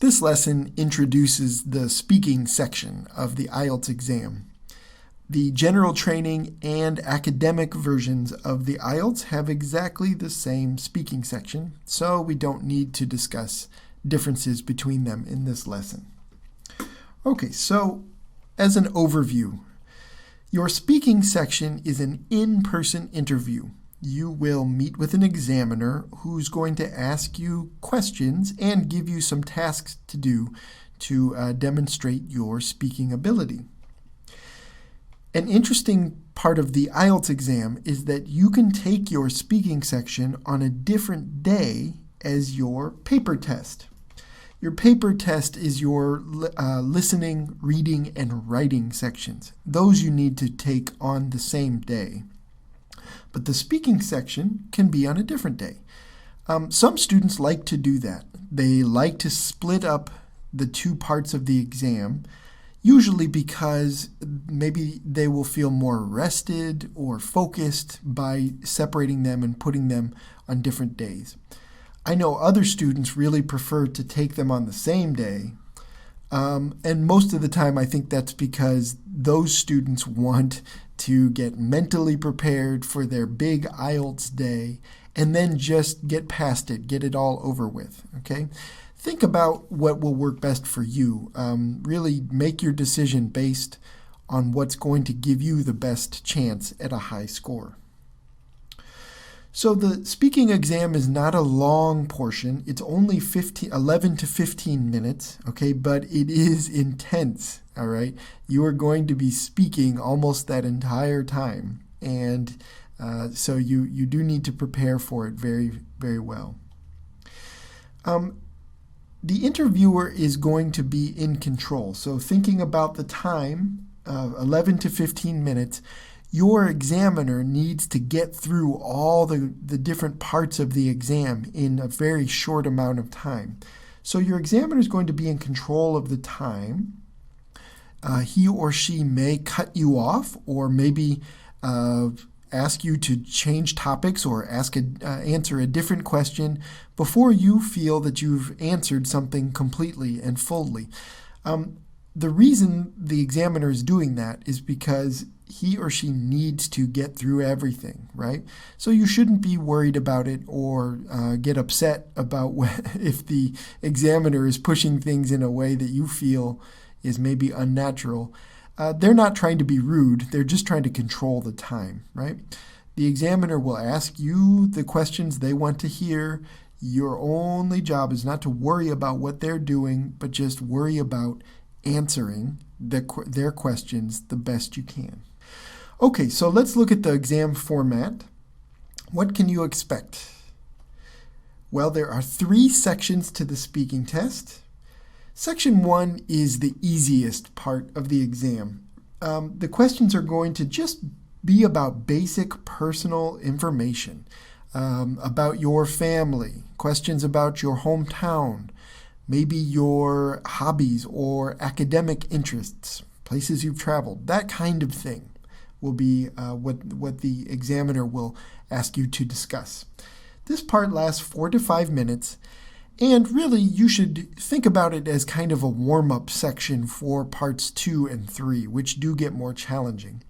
This lesson introduces the speaking section of the IELTS exam. The general training and academic versions of the IELTS have exactly the same speaking section, so we don't need to discuss differences between them in this lesson. Okay, so as an overview, your speaking section is an in-person interview. You will meet with an examiner who's going to ask you questions and give you some tasks to do to demonstrate your speaking ability. An interesting part of the IELTS exam is that you can take your speaking section on a different day as your paper test. Your paper test is your listening, reading, and writing sections. Those you need to take on the same day. But the speaking section can be on a different day. Some students like to do that. They like to split up the two parts of the exam, usually because maybe they will feel more rested or focused by separating them and putting them on different days. I know other students really prefer to take them on the same day, and most of the time I think that's because those students want to get mentally prepared for their big IELTS day and then just get past it, get it all over with, okay? Think about what will work best for you. Really make your decision based on what's going to give you the best chance at a high score. So the speaking exam is not a long portion. It's only 11 to 15 minutes, okay, but it is intense, all right? You are going to be speaking almost that entire time, and so you do need to prepare for it very, very well. The interviewer is going to be in control, so thinking about the time, 11 to 15 minutes, your examiner needs to get through all the different parts of the exam in a very short amount of time. So your examiner is going to be in control of the time. He or she may cut you off or maybe ask you to change topics or answer a different question before you feel that you've answered something completely and fully. The reason the examiner is doing that is because he or she needs to get through everything, right? So you shouldn't be worried about it or get upset about if the examiner is pushing things in a way that you feel is maybe unnatural. They're not trying to be rude, they're just trying to control the time, right? The examiner will ask you the questions they want to hear. Your only job is not to worry about what they're doing, but just worry about answering their questions the best you can. Okay, so let's look at the exam format. What can you expect? Well, there are 3 sections to the speaking test. Section 1 is the easiest part of the exam. The questions are going to just be about basic personal information, about your family, questions about your hometown, maybe your hobbies or academic interests, places you've traveled, that kind of thing will be what the examiner will ask you to discuss. This part lasts 4 to 5 minutes, and really you should think about it as kind of a warm-up section for parts 2 and 3, which do get more challenging.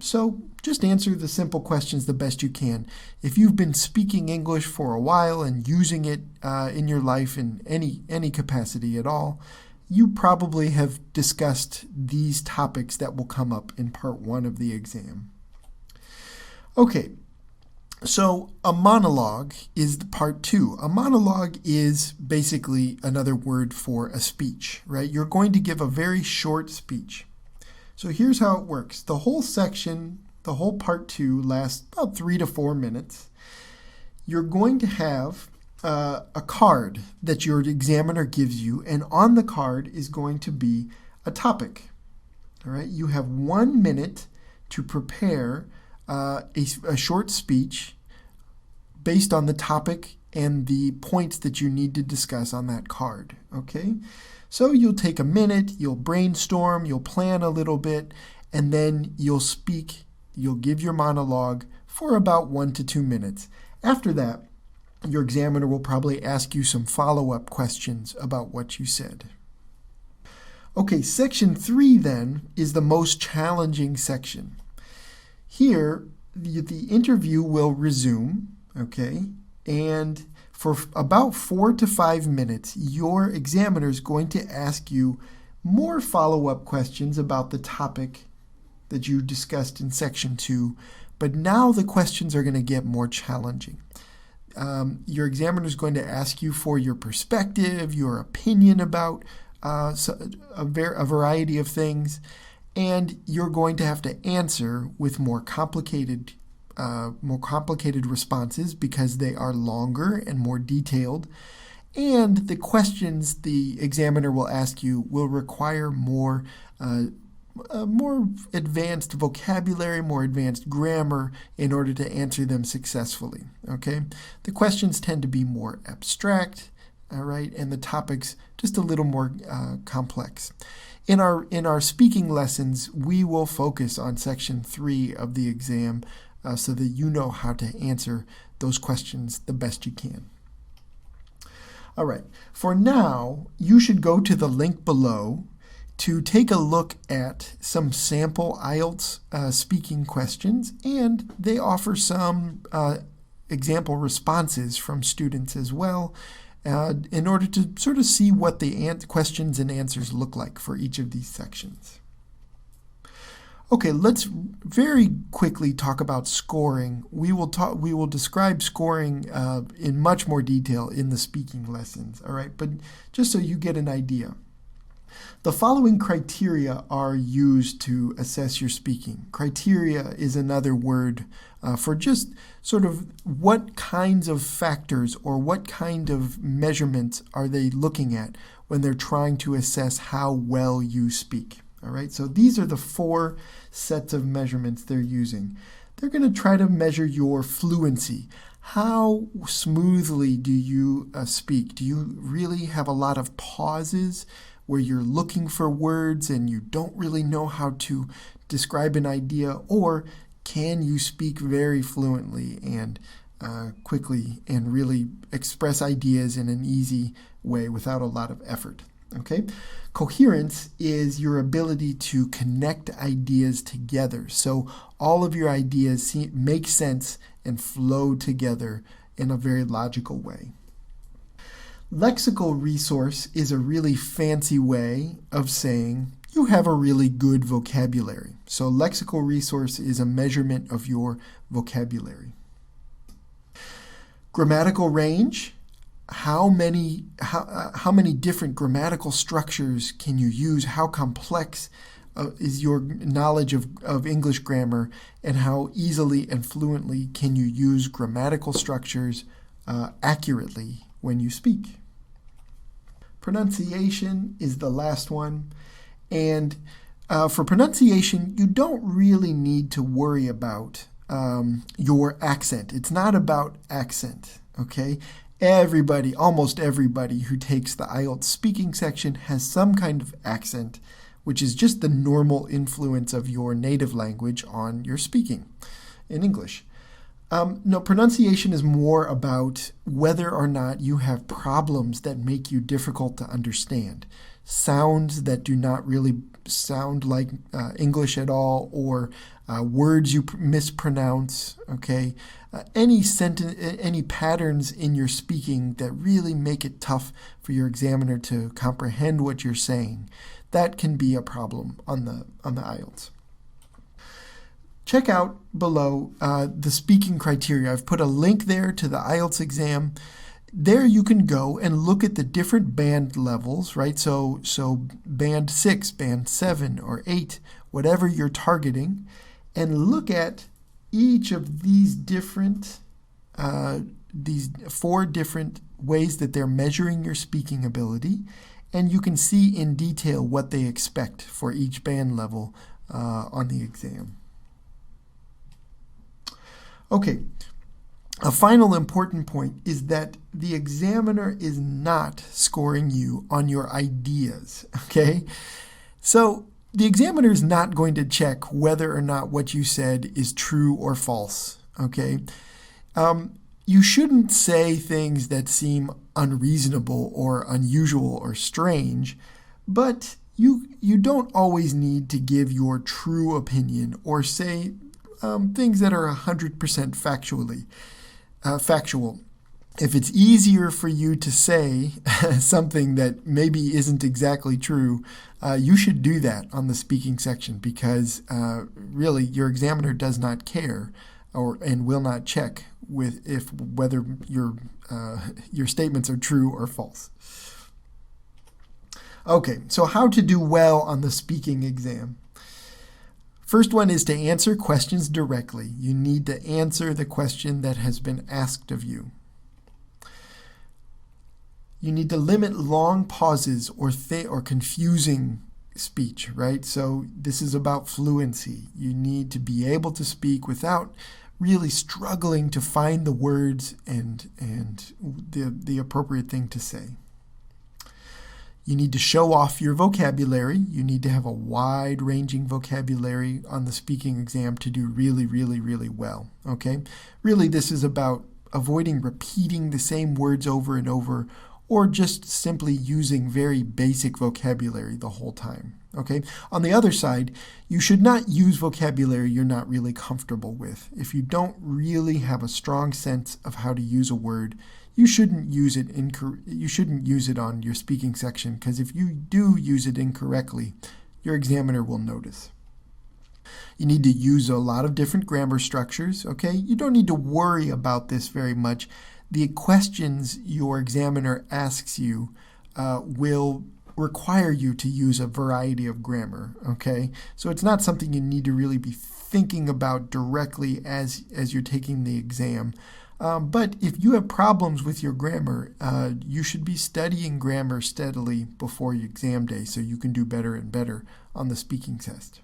So just answer the simple questions the best you can. If you've been speaking English for a while and using it in your life in any capacity at all, you probably have discussed these topics that will come up in part 1 of the exam. Okay, so a monologue is the part 2. A monologue is basically another word for a speech, right? You're going to give a very short speech. So here's how it works. The whole section, the whole part 2 lasts about 3 to 4 minutes. You're going to have a card that your examiner gives you, and on the card is going to be a topic. All right, you have 1 minute to prepare a short speech based on the topic and the points that you need to discuss on that card. Okay, so you'll take a minute, you'll brainstorm, you'll plan a little bit, and then you'll speak, you'll give your monologue for about 1 to 2 minutes. After that, Your examiner will probably ask you some follow-up questions about what you said. Okay, section 3 then is the most challenging section. Here, the interview will resume, okay, and for about 4 to 5 minutes, your examiner is going to ask you more follow-up questions about the topic that you discussed in section 2, but now the questions are going to get more challenging. Your examiner is going to ask you for your perspective, your opinion about a variety of things, and you're going to have to answer with more complicated responses because they are longer and more detailed. And the questions the examiner will ask you will require more advanced vocabulary, more advanced grammar in order to answer them successfully. Okay, the questions tend to be more abstract, all right, and the topics just a little more complex. In our speaking lessons, we will focus on section 3 of the exam so that you know how to answer those questions the best you can. All right, for now, you should go to the link below to take a look at some sample IELTS speaking questions, and they offer some example responses from students as well in order to sort of see what the questions and answers look like for each of these sections. Okay, let's very quickly talk about scoring. We will describe scoring in much more detail in the speaking lessons, all right? But just so you get an idea. The following criteria are used to assess your speaking. Criteria is another word for just sort of what kinds of factors or what kind of measurements are they looking at when they're trying to assess how well you speak. All right, so these are the 4 sets of measurements they're using. They're going to try to measure your fluency. How smoothly do you speak? Do you really have a lot of pauses where you're looking for words and you don't really know how to describe an idea, or can you speak very fluently and quickly and really express ideas in an easy way without a lot of effort? Okay? Coherence is your ability to connect ideas together. So all of your ideas make sense and flow together in a very logical way. Lexical resource is a really fancy way of saying you have a really good vocabulary. So lexical resource is a measurement of your vocabulary. Grammatical range, how many different grammatical structures can you use? How complex is your knowledge of English grammar, and how easily and fluently can you use grammatical structures accurately when you speak? Pronunciation is the last one, and for pronunciation, you don't really need to worry about your accent. It's not about accent, okay? Almost everybody who takes the IELTS speaking section has some kind of accent, which is just the normal influence of your native language on your speaking in English. No, pronunciation is more about whether or not you have problems that make you difficult to understand. Sounds that do not really sound like English at all, or words you mispronounce, okay? Any patterns in your speaking that really make it tough for your examiner to comprehend what you're saying. That can be a problem on the IELTS. Check out below the speaking criteria. I've put a link there to the IELTS exam. There you can go and look at the different band levels, right? So band 6, band 7, or 8, whatever you're targeting, and look at each of these 4 different ways that they're measuring your speaking ability, and you can see in detail what they expect for each band level on the exam. Okay, a final important point is that the examiner is not scoring you on your ideas, okay? So the examiner is not going to check whether or not what you said is true or false, okay? You shouldn't say things that seem unreasonable or unusual or strange, but you don't always need to give your true opinion or say things that are 100% factual. If it's easier for you to say something that maybe isn't exactly true, you should do that on the speaking section because really your examiner does not care and will not check whether your statements are true or false. Okay, so how to do well on the speaking exam. First one is to answer questions directly. You need to answer the question that has been asked of you. You need to limit long pauses or confusing speech, right? So this is about fluency. You need to be able to speak without really struggling to find the words and the appropriate thing to say. You need to show off your vocabulary. You need to have a wide-ranging vocabulary on the speaking exam to do really, really, really well, okay? Really, this is about avoiding repeating the same words over and over or just simply using very basic vocabulary the whole time, okay? On the other side, you should not use vocabulary you're not really comfortable with. If you don't really have a strong sense of how to use a word, you shouldn't use it on your speaking section because if you do use it incorrectly, your examiner will notice. You need to use a lot of different grammar structures, okay? You don't need to worry about this very much. The questions your examiner asks you will require you to use a variety of grammar, okay? So it's not something you need to really be thinking about directly as you're taking the exam. But if you have problems with your grammar, you should be studying grammar steadily before your exam day so you can do better and better on the speaking test.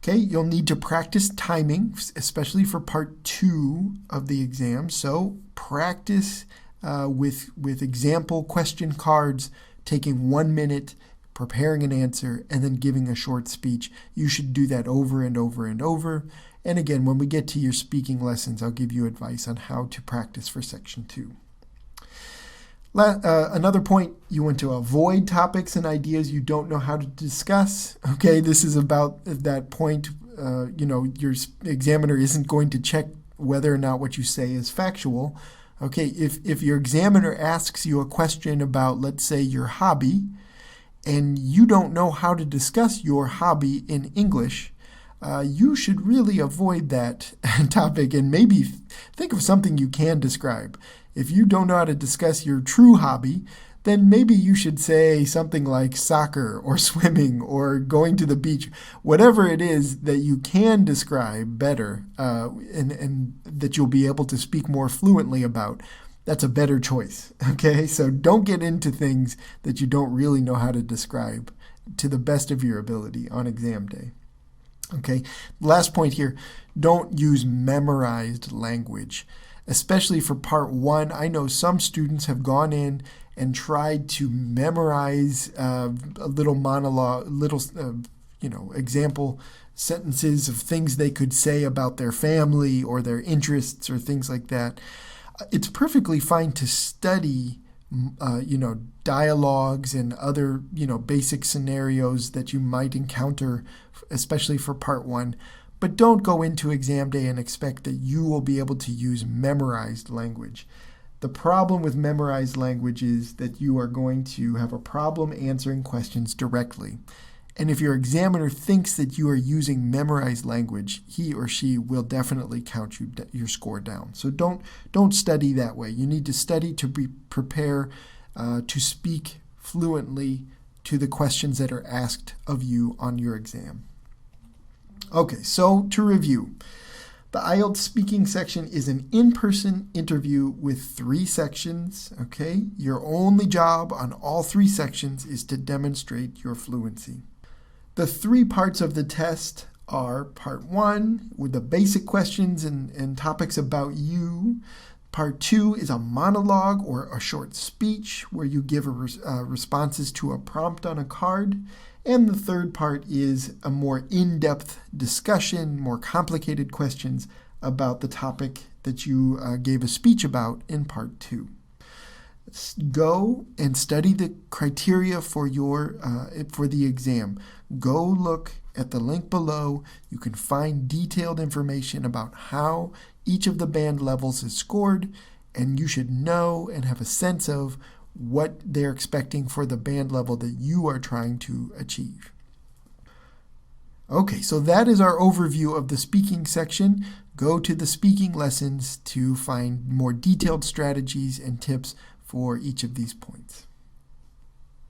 Okay, you'll need to practice timing, especially for part 2 of the exam. So practice with example question cards, taking 1 minute, preparing an answer, and then giving a short speech. You should do that over and over and over. And again, when we get to your speaking lessons, I'll give you advice on how to practice for section 2. Another point, you want to avoid topics and ideas you don't know how to discuss. Okay, this is about that point, your examiner isn't going to check whether or not what you say is factual. Okay, if your examiner asks you a question about, let's say, your hobby, and you don't know how to discuss your hobby in English, you should really avoid that topic and maybe think of something you can describe. If you don't know how to discuss your true hobby, then maybe you should say something like soccer or swimming or going to the beach, whatever it is that you can describe better and that you'll be able to speak more fluently about. That's a better choice, okay? So don't get into things that you don't really know how to describe to the best of your ability on exam day. Okay, last point here, don't use memorized language, especially for part 1. I know some students have gone in and tried to memorize a little monologue, example sentences of things they could say about their family or their interests or things like that. It's perfectly fine to study dialogues and other, basic scenarios that you might encounter, especially for part 1. But don't go into exam day and expect that you will be able to use memorized language. The problem with memorized language is that you are going to have a problem answering questions directly. And if your examiner thinks that you are using memorized language, he or she will definitely count your score down. So don't study that way. You need to study to prepare to speak fluently to the questions that are asked of you on your exam. Okay, so to review, the IELTS speaking section is an in-person interview with 3 sections, okay? Your only job on all 3 sections is to demonstrate your fluency. The 3 parts of the test are part 1 with the basic questions and topics about you. Part 2 is a monologue or a short speech where you give responses to a prompt on a card. And the third part is a more in-depth discussion, more complicated questions about the topic that you gave a speech about in part 2. Go and study the criteria for the exam. Go look at the link below. You can find detailed information about how each of the band levels is scored, and you should know and have a sense of what they're expecting for the band level that you are trying to achieve. Okay, so that is our overview of the speaking section. Go to the speaking lessons to find more detailed strategies and tips for each of these points.